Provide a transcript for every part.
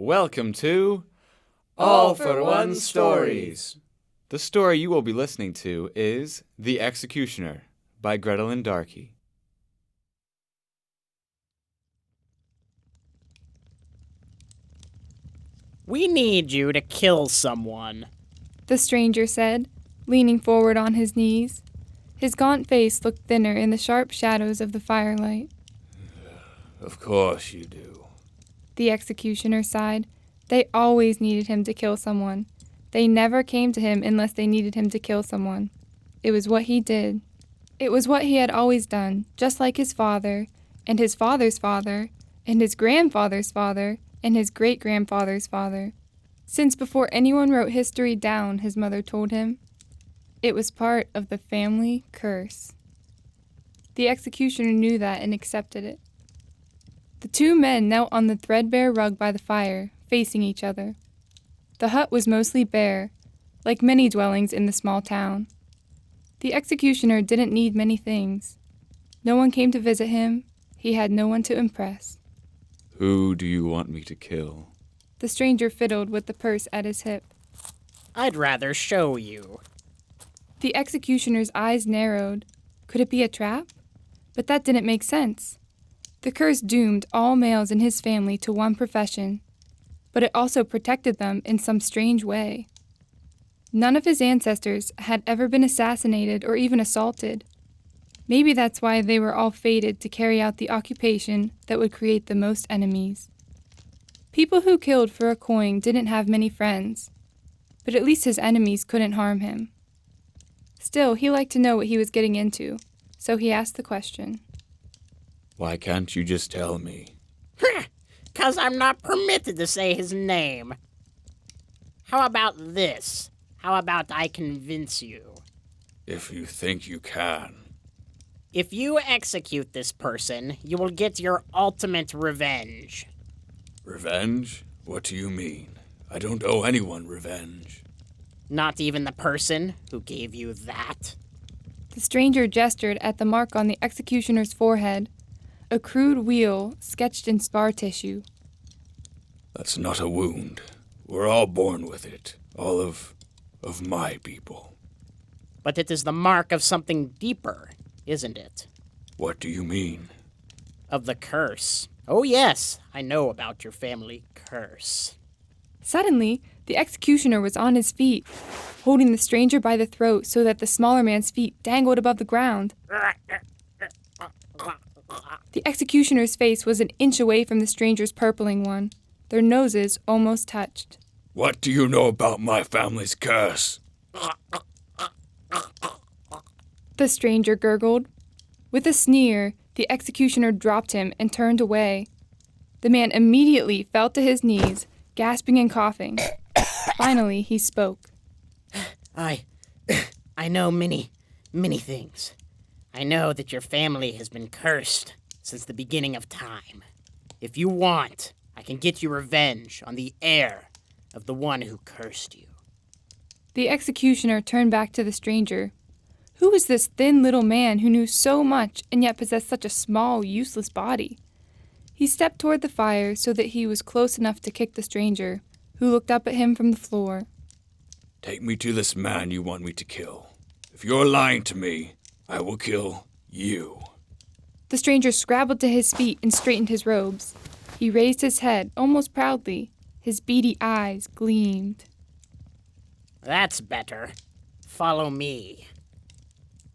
Welcome to All for One Stories. The story you will be listening to is The Executioner by Grettelyn Darkey. We need you to kill someone, the stranger said, leaning forward on his knees. His gaunt face looked thinner in the sharp shadows of the firelight. Of course you do. The executioner sighed. They always needed him to kill someone. They never came to him unless they needed him to kill someone. It was what he did. It was what he had always done, just like his father, and his father's father, and his grandfather's father, and his great-grandfather's father. Since before anyone wrote history down, his mother told him, it was part of the family curse. The executioner knew that and accepted it. The two men knelt on the threadbare rug by the fire, facing each other. The hut was mostly bare, like many dwellings in the small town. The executioner didn't need many things. No one came to visit him. He had no one to impress. Who do you want me to kill? The stranger fiddled with the purse at his hip. I'd rather show you. The executioner's eyes narrowed. Could it be a trap? But that didn't make sense. The curse doomed all males in his family to one profession, but it also protected them in some strange way. None of his ancestors had ever been assassinated or even assaulted. Maybe that's why they were all fated to carry out the occupation that would create the most enemies. People who killed for a coin didn't have many friends, but at least his enemies couldn't harm him. Still, he liked to know what he was getting into, so he asked the question. Why can't you just tell me? 'Cause I'm not permitted to say his name. How about this? How about I convince you? If you think you can. If you execute this person, you will get your ultimate revenge. Revenge? What do you mean? I don't owe anyone revenge. Not even the person who gave you that? The stranger gestured at the mark on the executioner's forehead, a crude wheal sketched in scar tissue. That's not a wound. We're all born with it. All of my people. But it is the mark of something deeper, isn't it? What do you mean? Of the curse. Oh yes, I know about your family curse. Suddenly, the executioner was on his feet, holding the stranger by the throat so that the smaller man's feet dangled above the ground. The executioner's face was an inch away from the stranger's purpling one. Their noses almost touched. What do you know about my family's curse? The stranger gurgled. With a sneer, the executioner dropped him and turned away. The man immediately fell to his knees, gasping and coughing. Finally, he spoke. I know many things. I know that your family has been cursed since the beginning of time. If you want, I can get you revenge on the heir of the one who cursed you. The executioner turned back to the stranger. Who was this thin little man who knew so much and yet possessed such a small, useless body? He stepped toward the fire so that he was close enough to kick the stranger, who looked up at him from the floor. Take me to this man you want me to kill. If you're lying to me, I will kill you. The stranger scrabbled to his feet and straightened his robes. He raised his head, almost proudly. His beady eyes gleamed. That's better. Follow me.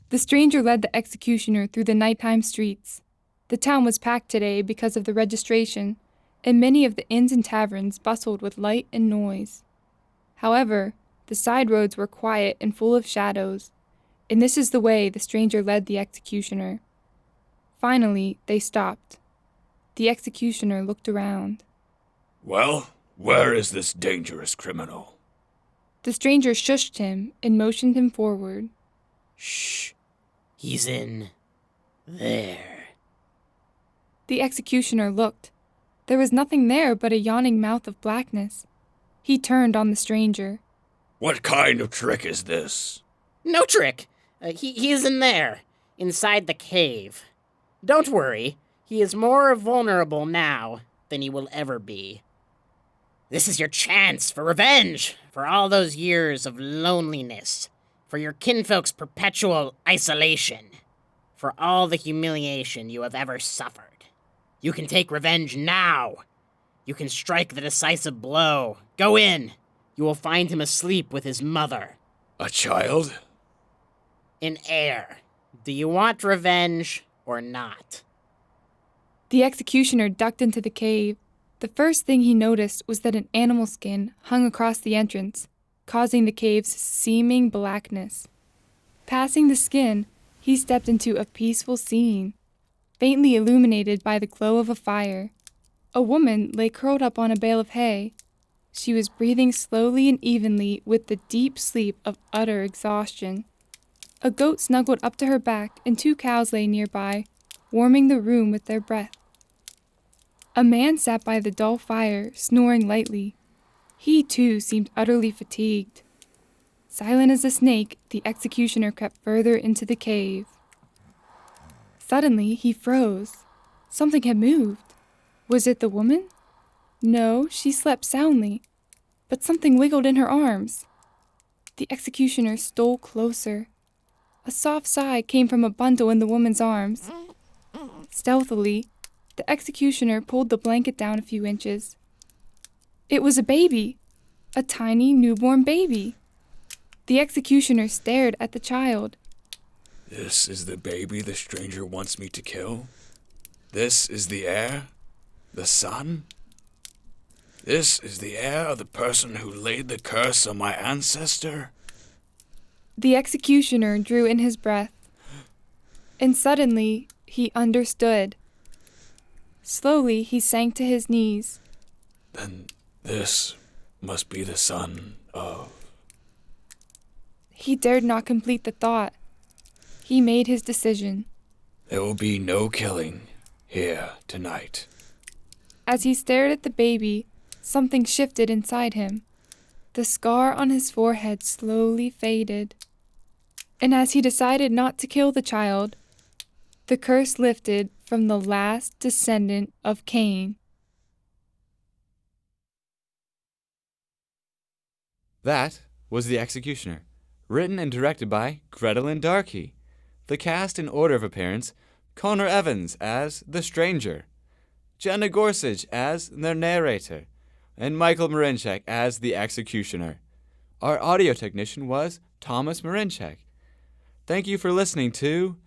The stranger led the executioner through the nighttime streets. The town was packed today because of the registration, and many of the inns and taverns bustled with light and noise. However, the side roads were quiet and full of shadows, and this is the way the stranger led the executioner. Finally, they stopped. The executioner looked around. Well, where is this dangerous criminal? The stranger shushed him and motioned him forward. Shh. He's in there. The executioner looked. There was nothing there but a yawning mouth of blackness. He turned on the stranger. What kind of trick is this? No trick. He is in there, inside the cave. Don't worry. He is more vulnerable now than he will ever be. This is your chance for revenge, for all those years of loneliness, for your kinfolk's perpetual isolation, for all the humiliation you have ever suffered. You can take revenge now. You can strike the decisive blow. Go in. You will find him asleep with his mother. A child? An heir. Do you want revenge or not? The executioner ducked into the cave. The first thing he noticed was that an animal skin hung across the entrance, causing the cave's seeming blackness. Passing the skin, he stepped into a peaceful scene, faintly illuminated by the glow of a fire. A woman lay curled up on a bale of hay. She was breathing slowly and evenly with the deep sleep of utter exhaustion. A goat snuggled up to her back, and 2 cows lay nearby, warming the room with their breath. A man sat by the dull fire, snoring lightly. He, too, seemed utterly fatigued. Silent as a snake, the executioner crept further into the cave. Suddenly, he froze. Something had moved. Was it the woman? No, she slept soundly, but something wiggled in her arms. The executioner stole closer. A soft sigh came from a bundle in the woman's arms. Stealthily, the executioner pulled the blanket down a few inches. It was a baby, a tiny newborn baby. The executioner stared at the child. This is the baby the stranger wants me to kill? This is the heir? The son? This is the heir of the person who laid the curse on my ancestor? The executioner drew in his breath, and suddenly he understood. Slowly he sank to his knees. Then this must be the son of... He dared not complete the thought. He made his decision. There will be no killing here tonight. As he stared at the baby, something shifted inside him. The scar on his forehead slowly faded. And as he decided not to kill the child, the curse lifted from the last descendant of Cain. That was The Executioner, written and directed by Grettelyn Darkey. The cast in order of appearance: Connor Evans as the stranger, Jenna Gorsuch as the narrator, and Michael Marinchak as the executioner. Our audio technician was Thomas Marinchak. Thank you for listening to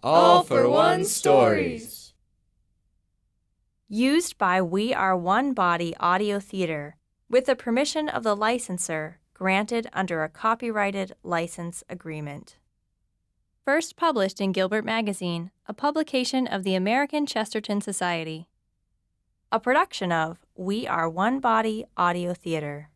All for One Stories. Used by We Are One Body Audio Theater, with the permission of the licensor, granted under a copyrighted license agreement. First published in Gilbert Magazine, a publication of the American Chesterton Society. A production of We Are One Body Audio Theater.